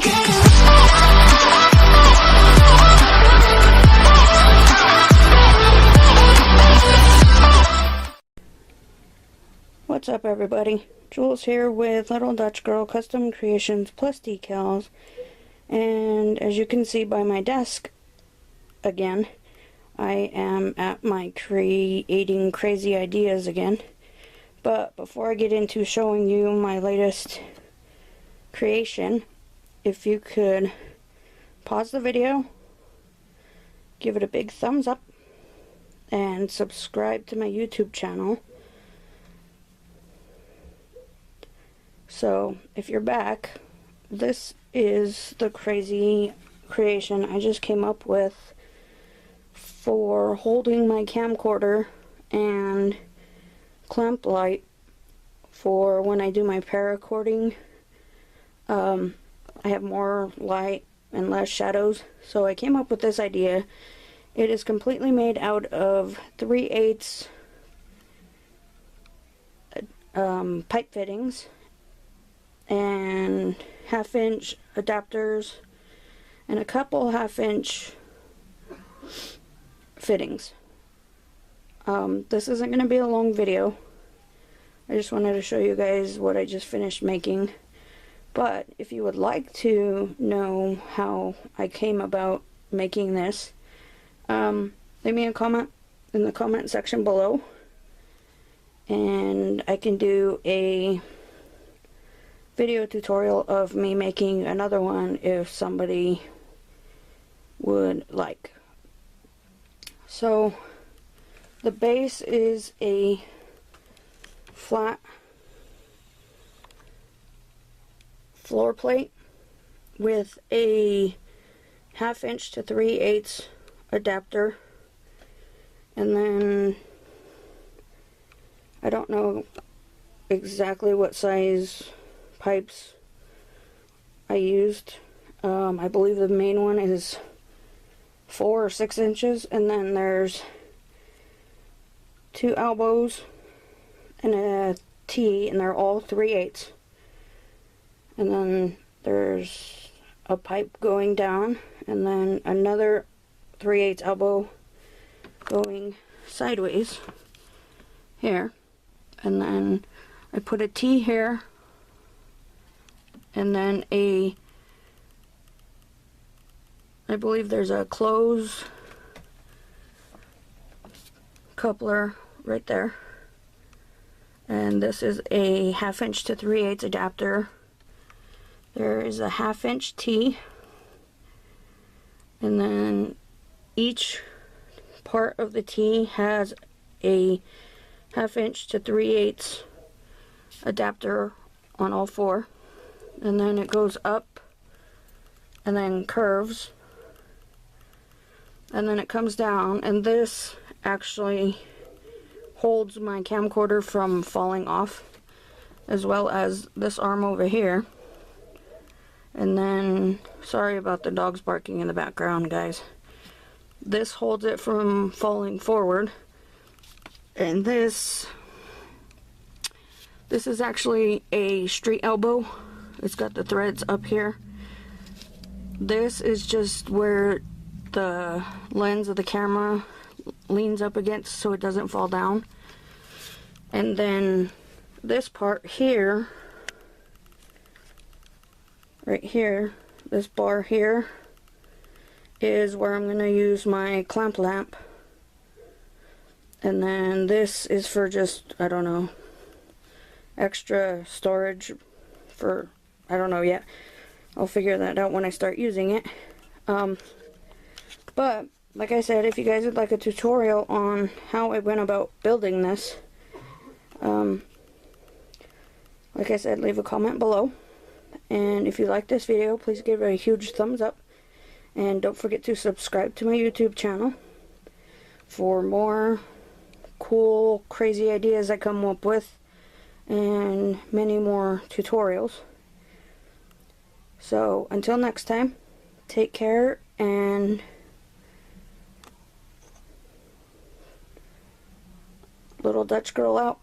What's up, everybody? Jules here with Little Dutch Girl Custom Creations Plus Decals, and as you can see by my desk, again, I am at my creating crazy ideas again. But before I get into showing you my latest creation, if you could pause the video, give it a big thumbs up, and subscribe to my YouTube channel. So, if you're back, this is the crazy creation I just came up with for holding my camcorder and clamp light for when I do my paracording. I have more light and less shadows, so I came up with this idea. It is completely made out of 3/8 pipe fittings and 1/2-inch adapters and a couple 1/2-inch fittings. This isn't going to be a long video. I just wanted to show you guys what I just finished making. But if you would like to know how I came about making this, leave me a comment in the comment section below, and I can do a video tutorial of me making another one if somebody would like. So the base is a flat floor plate with a 1/2-inch to 3/8 adapter, and then I don't know exactly what size pipes I used. I believe the main one is 4 or 6 inches, and then there's 2 elbows and a T, and they're all 3/8. And then there's a pipe going down, and then another 3/8 elbow going sideways here, and then I put a T here, and then I believe there's a close coupler right there, and this is a 1/2-inch to 3/8 adapter. There is a 1/2-inch T, and then each part of the T has a 1/2-inch to 3/8 adapter on all four, and then it goes up and then curves, and then it comes down, and this actually holds my camcorder from falling off, as well as this arm over here. And then, sorry about the dogs barking in the background, guys. This holds it from falling forward, and this is actually a street elbow. It's got the threads up here. This is just where the lens of the camera leans up against so it doesn't fall down. And then this part here, right here, this bar here, is where I'm going to use my clamp lamp. And then this is for just, I don't know, extra storage for, I don't know yet. I'll figure that out when I start using it. But like I said, if you guys would like a tutorial on how I went about building this, like I said, leave a comment below. And if you like this video, please give it a huge thumbs up, and don't forget to subscribe to my YouTube channel for more cool, crazy ideas I come up with, and many more tutorials. So until next time, take care, and Little Dutch Girl out.